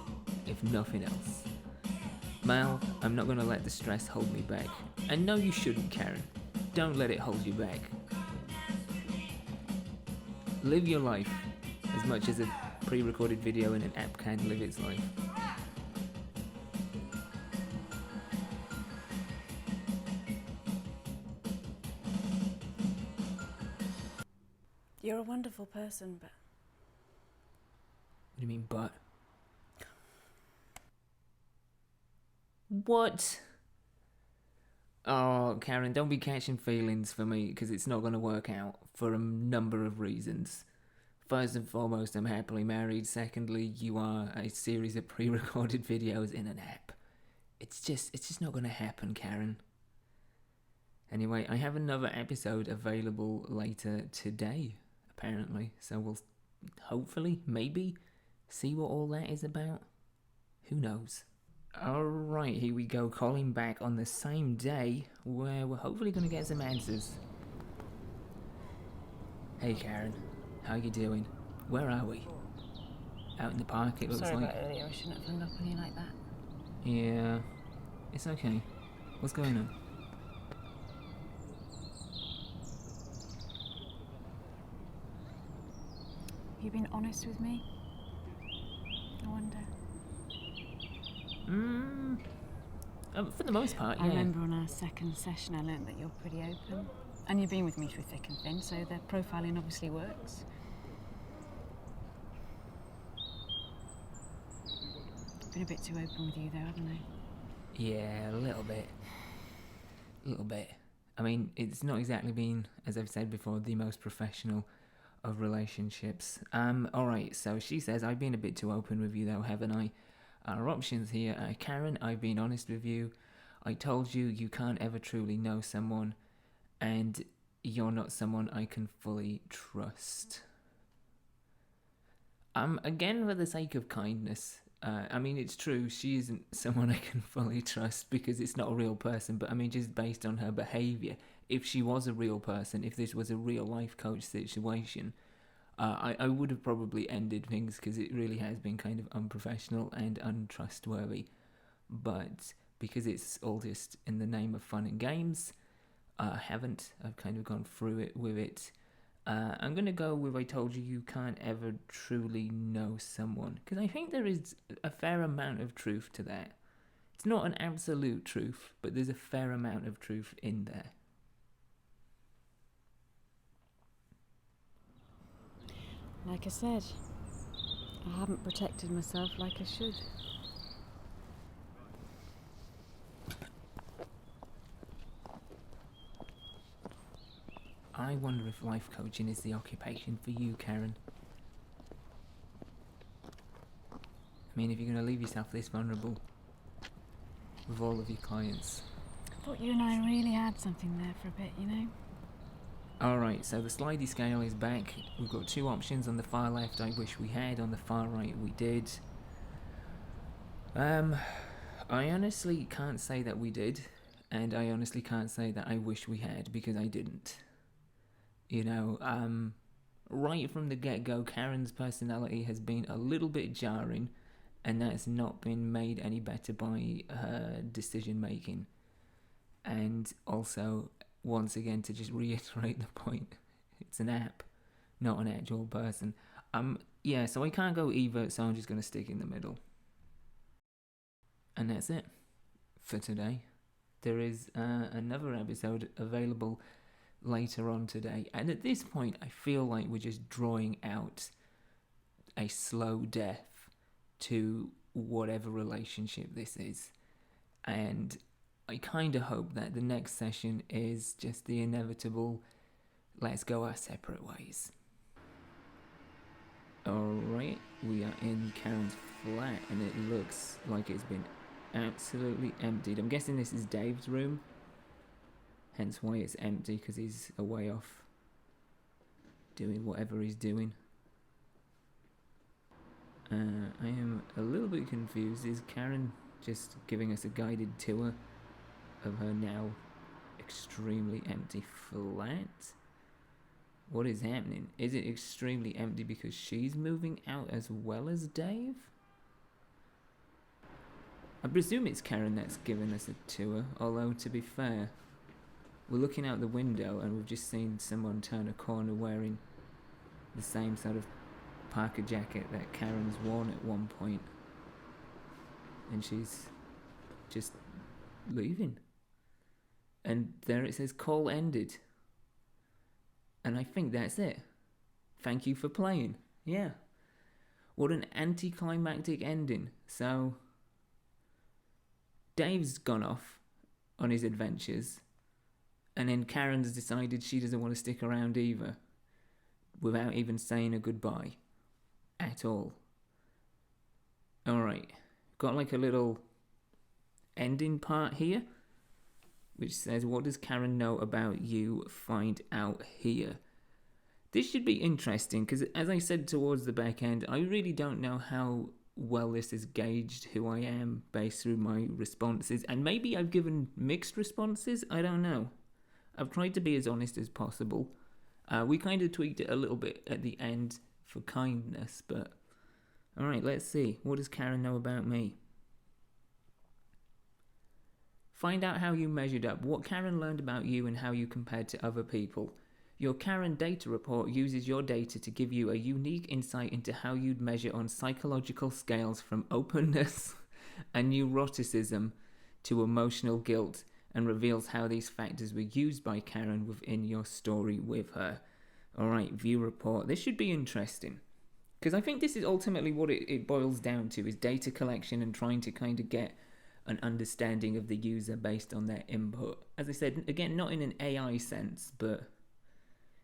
if nothing else. Mal, I'm not going to let the stress hold me back. And no, you shouldn't, Karen. Don't let it hold you back. Live your life as much as a pre-recorded video in an app can live its life. You're a wonderful person, but... What do you mean, but? What? Oh, Karen, don't be catching feelings for me, because it's not going to work out for a number of reasons. First and foremost, I'm happily married. Secondly, you are a series of pre-recorded videos in an app. It's just not going to happen, Karen. Anyway, I have another episode available later today, apparently. So we'll hopefully, maybe, see what all that is about. Who knows? Alright, here we go, calling back on the same day, where we're hopefully going to get some answers. Hey Karen, how you doing? Where are we? Out in the park, it looks Sorry like. about earlier, I shouldn't have hung up on you like that. Yeah, it's okay. What's going on? Have you been honest with me? I wonder. For the most part, yeah. I remember on our second session I learnt that you're pretty open. And you've been with me through thick and thin, so the profiling obviously works. Been a bit too open with you though, haven't I? Yeah, a little bit. A little bit. I mean, it's not exactly been, as I've said before, the most professional of relationships. Alright, so she says, I've been a bit too open with you though, haven't I? Our options here are, Karen, I've been honest with you. I told you you can't ever truly know someone, and you're not someone I can fully trust. Again, for the sake of kindness, I mean, it's true, she isn't someone I can fully trust because it's not a real person, but I mean, just based on her behaviour, if she was a real person, if this was a real life coach situation, I would have probably ended things because it really has been kind of unprofessional and untrustworthy. But because it's all just in the name of fun and games, I haven't. I've kind of gone through it with it. I'm going to go with I told you you can't ever truly know someone, because I think there is a fair amount of truth to that. It's not an absolute truth, but there's a fair amount of truth in there. Like I said, I haven't protected myself like I should. I wonder if life coaching is the occupation for you, Karen. I mean, if you're going to leave yourself this vulnerable with all of your clients. I thought you and I really had something there for a bit, you know? Alright, so the slidey scale is back. We've got two options. On the far left, I wish we had. On the far right, we did. I honestly can't say that we did. And I honestly can't say that I wish we had, because I didn't. You know, right from the get-go, Karen's personality has been a little bit jarring, and that's not been made any better by her decision-making. And also, once again, to just reiterate the point, it's an app, not an actual person. Yeah, so I can't go either, so I'm just going to stick in the middle. And that's it for today. There is another episode available later on today, and at this point I feel like we're just drawing out a slow death to whatever relationship this is, and I kind of hope that the next session is just the inevitable let's go our separate ways. Alright, we are in Karen's flat and it looks like it's been absolutely emptied. I'm guessing this is Dave's room, hence why it's empty, because he's away off doing whatever he's doing. I am a little bit confused. Is Karen just giving us a guided tour of her now extremely empty flat? What is happening? Is it extremely empty because she's moving out as well as Dave? I presume it's Karen that's giving us a tour, although to be fair, we're looking out the window and we've just seen someone turn a corner wearing the same sort of parka jacket that Karen's worn at one point. And she's just leaving. And there it says call ended. And I think that's it. Thank you for playing. Yeah. What an anticlimactic ending. So, Dave's gone off on his adventures. And then Karen's decided she doesn't want to stick around either, without even saying a goodbye at all. Alright, got like a little ending part here, which says, what does Karen know about you? Find out here. This should be interesting, because as I said towards the back end, I really don't know how well this has gauged who I am based through my responses, and maybe I've given mixed responses, I don't know. I've tried to be as honest as possible. We kind of tweaked it a little bit at the end for kindness, but alright, let's see. What does Karen know about me? Find out how you measured up, what Karen learned about you and how you compared to other people. Your Karen data report uses your data to give you a unique insight into how you'd measure on psychological scales from openness and neuroticism to emotional guilt and reveals how these factors were used by Karen within your story with her. Alright, view report. This should be interesting. Because I think this is ultimately what it boils down to, is data collection and trying to kind of get an understanding of the user based on their input. As I said, again, not in an AI sense, but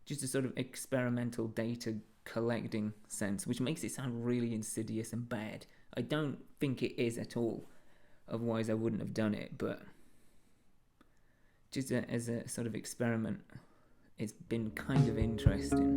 just a sort of experimental data collecting sense, which makes it sound really insidious and bad. I don't think it is at all. Otherwise, I wouldn't have done it, but just as a sort of experiment, it's been kind of interesting.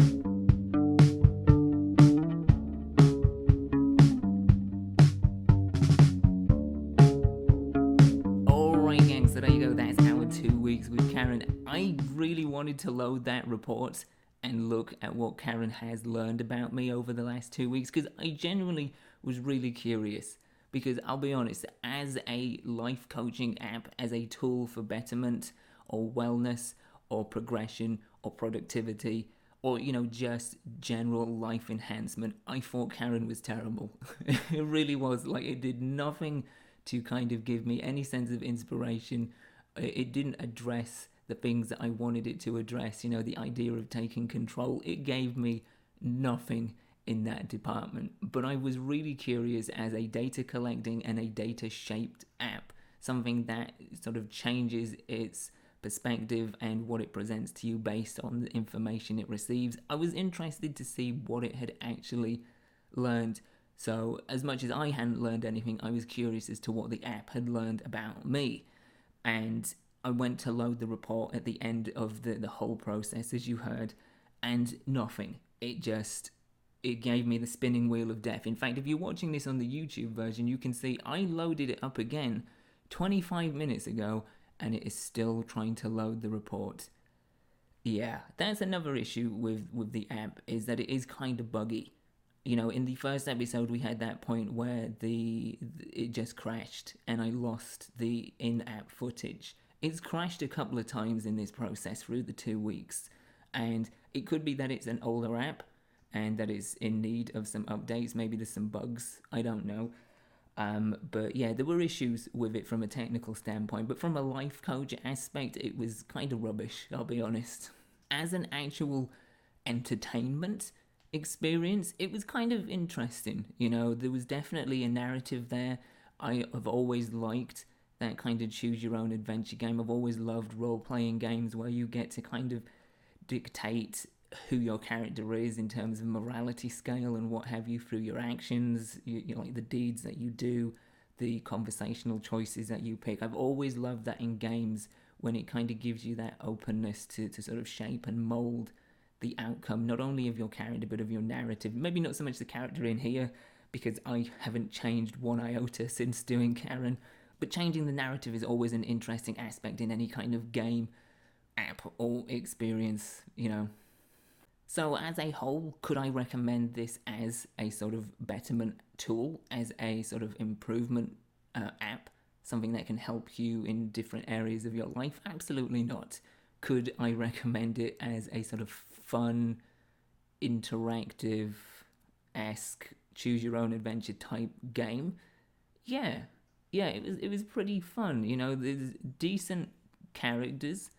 So there you go, that's our 2 weeks with Karen. I really wanted to load that report and look at what Karen has learned about me over the last 2 weeks, because I genuinely was really curious. Because I'll be honest, as a life coaching app, as a tool for betterment or wellness or progression or productivity or, just general life enhancement, I thought Karen was terrible. It really was. Like, it did nothing to kind of give me any sense of inspiration. It didn't address the things that I wanted it to address, the idea of taking control. It gave me nothing in that department. But I was really curious, as a data collecting and a data shaped app, something that sort of changes its perspective and what it presents to you based on the information it receives. I was interested to see what it had actually learned. So as much as I hadn't learned anything, I was curious as to what the app had learned about me. And I went to load the report at the end of the whole process, as you heard, and nothing. It gave me the spinning wheel of death. In fact, if you're watching this on the YouTube version, you can see I loaded it up again 25 minutes ago, and it is still trying to load the report. Yeah, that's another issue with the app, is that it is kind of buggy. In the first episode, we had that point where it just crashed and I lost the in-app footage. It's crashed a couple of times in this process through the 2 weeks, and it could be that it's an older app and that it's in need of some updates. Maybe there's some bugs, I don't know. But yeah, there were issues with it from a technical standpoint, but from a life coach aspect, it was kind of rubbish, I'll be honest. As an actual entertainment experience, it was kind of interesting. There was definitely a narrative there. I have always liked that kind of choose your own adventure game. I've always loved role-playing games where you get to kind of dictate who your character is in terms of morality scale and what have you through your actions, like the deeds that you do, the conversational choices that you pick. I've always loved that in games, when it kind of gives you that openness to sort of shape and mold the outcome, not only of your character, but of your narrative. Maybe not so much the character in here, because I haven't changed one iota since doing Karen, but changing the narrative is always an interesting aspect in any kind of game, app, or experience, So as a whole, could I recommend this as a sort of betterment tool, as a sort of improvement app, something that can help you in different areas of your life? Absolutely not. Could I recommend it as a sort of fun, interactive-esque, choose-your-own-adventure type game? Yeah, it was pretty fun. There's decent characters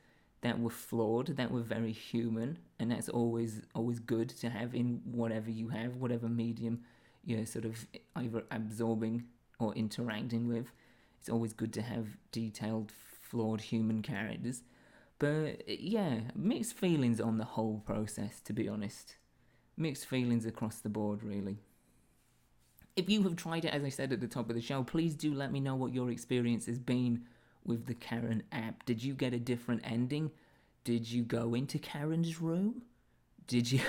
that were flawed, that were very human, and that's always good to have in whatever you have, whatever medium you're sort of either absorbing or interacting with. It's always good to have detailed, flawed human characters. But yeah, mixed feelings on the whole process, to be honest. Mixed feelings across the board, really. If you have tried it, as I said at the top of the show, please do let me know what your experience has been with the Karen app. Did you get a different ending? Did you go into Karen's room? Did you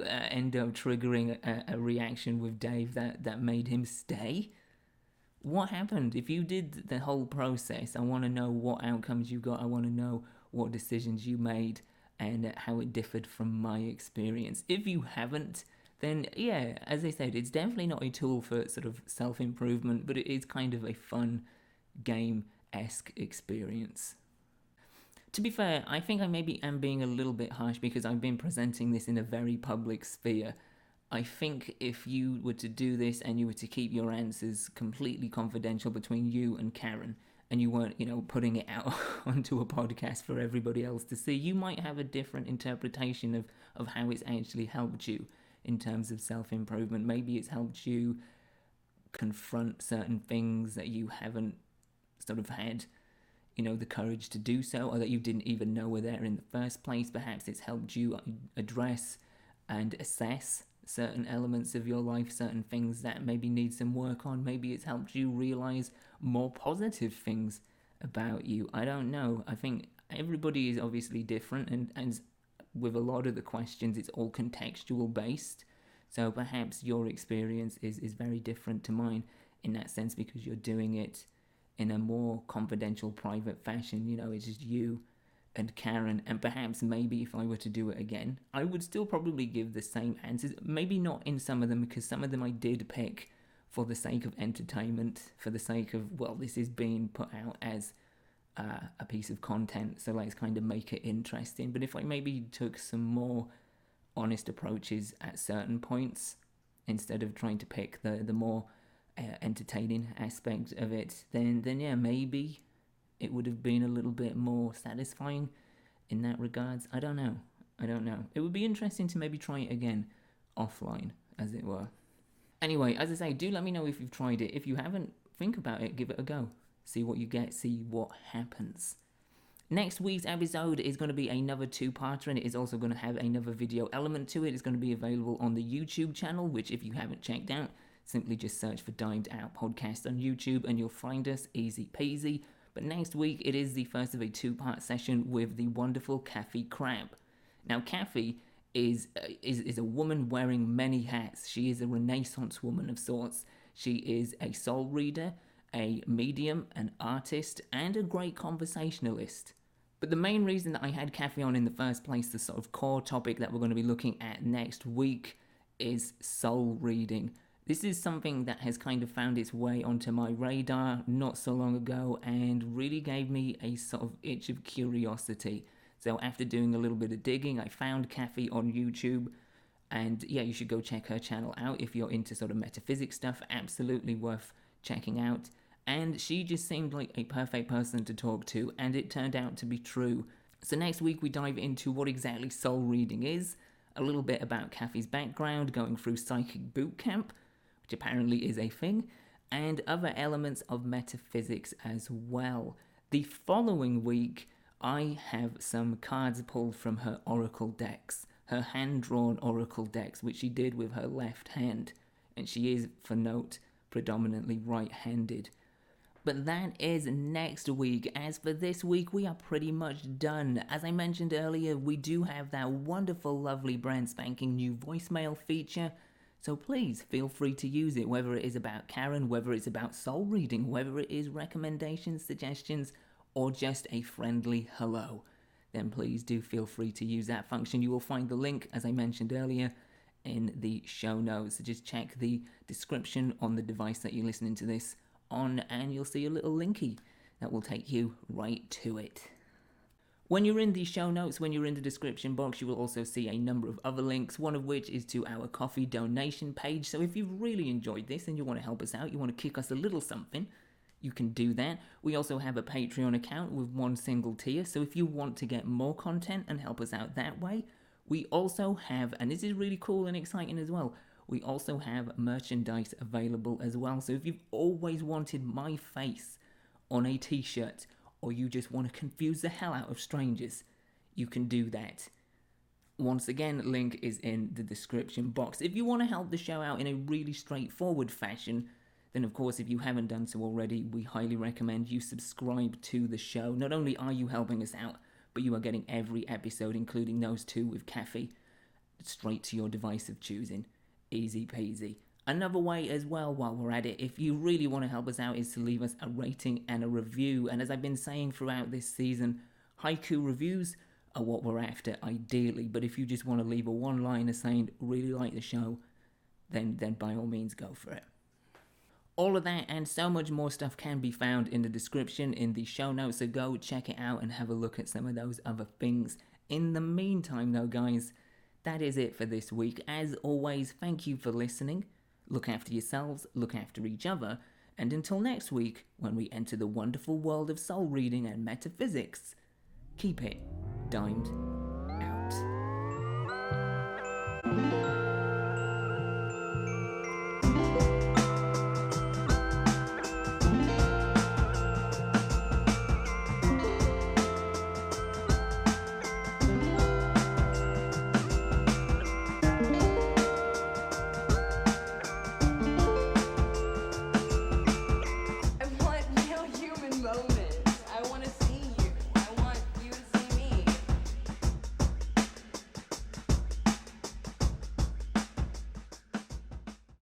end up triggering a reaction with Dave that made him stay? What happened? If you did the whole process, I want to know what outcomes you got. I want to know what decisions you made and how it differed from my experience. If you haven't, then yeah, as I said, it's definitely not a tool for sort of self-improvement, but it is kind of a fun game-esque experience. To be fair, I think I maybe am being a little bit harsh because I've been presenting this in a very public sphere. I think if you were to do this and you were to keep your answers completely confidential between you and Karen, and you weren't, putting it out onto a podcast for everybody else to see, you might have a different interpretation of how it's actually helped you in terms of self-improvement. Maybe it's helped you confront certain things that you haven't sort of had, the courage to do so, or that you didn't even know were there in the first place. Perhaps it's helped you address and assess certain elements of your life, certain things that maybe need some work on. Maybe it's helped you realize more positive things about you. I don't know. I think everybody is obviously different, and with a lot of the questions, it's all contextual based. So perhaps your experience is very different to mine in that sense, because you're doing it in a more confidential, private fashion. It's just you and Karen, and perhaps maybe if I were to do it again, I would still probably give the same answers. Maybe not in some of them, because some of them I did pick for the sake of entertainment, for the sake of, well, this is being put out as a piece of content, so let's kind of make it interesting. But if I maybe took some more honest approaches at certain points, instead of trying to pick the more entertaining aspect of it, then yeah, maybe it would have been a little bit more satisfying in that regards. I don't know. It would be interesting to maybe try it again offline, as it were. Anyway, as I say, do let me know if you've tried it. If you haven't, think about it, give it a go. See what you get, see what happens. Next week's episode is going to be another two-parter, and it is also going to have another video element to it. It's going to be available on the YouTube channel, which if you haven't checked out, simply just search for Dived Out Podcast on YouTube and you'll find us, easy peasy. But next week, it is the first of a two-part session with the wonderful Kathy Crabb. Now, Kathy is a woman wearing many hats. She is a Renaissance woman of sorts. She is a soul reader, a medium, an artist, and a great conversationalist. But the main reason that I had Kathy on in the first place, the sort of core topic that we're going to be looking at next week, is soul reading. This is something that has kind of found its way onto my radar not so long ago and really gave me a sort of itch of curiosity. So after doing a little bit of digging, I found Kathy on YouTube, and yeah, you should go check her channel out if you're into sort of metaphysics stuff. Absolutely worth checking out. And she just seemed like a perfect person to talk to, and it turned out to be true. So next week we dive into what exactly soul reading is, a little bit about Kathy's background, going through psychic boot camp, which apparently is a thing, and other elements of metaphysics as well. The following week, I have some cards pulled from her oracle decks, her hand-drawn oracle decks, which she did with her left hand, and she is, for note, predominantly right-handed. But that is next week. As for this week, we are pretty much done. As I mentioned earlier, we do have that wonderful, lovely, brand spanking new voicemail feature. So please feel free to use it, whether it is about Karen, whether it's about soul reading, whether it is recommendations, suggestions, or just a friendly hello. Then please do feel free to use that function. You will find the link, as I mentioned earlier, in the show notes. So just check the description on the device that you're listening to this on, and you'll see a little linky that will take you right to it. When you're in the show notes, when you're in the description box, you will also see a number of other links, one of which is to our coffee donation page. So if you've really enjoyed this and you want to help us out, you want to kick us a little something, you can do that. We also have a Patreon account with one single tier, so if you want to get more content and help us out that way, we also have, and this is really cool and exciting as well, we also have merchandise available as well. So if you've always wanted my face on a t-shirt, or you just want to confuse the hell out of strangers, you can do that. Once again, link is in the description box. If you want to help the show out in a really straightforward fashion, then of course, if you haven't done so already, we highly recommend you subscribe to the show. Not only are you helping us out, but you are getting every episode, including those two with Kathy, straight to your device of choosing. Easy peasy. Another way as well, while we're at it, if you really want to help us out, is to leave us a rating and a review. And as I've been saying throughout this season, haiku reviews are what we're after, ideally. But if you just want to leave a one-liner saying, really like the show, then by all means, go for it. All of that and so much more stuff can be found in the description, in the show notes, so go check it out and have a look at some of those other things. In the meantime, though, guys, That is it for this week. As always, thank you for listening. Look after yourselves, look after each other, and until next week, when we enter the wonderful world of soul reading and metaphysics, keep it dimed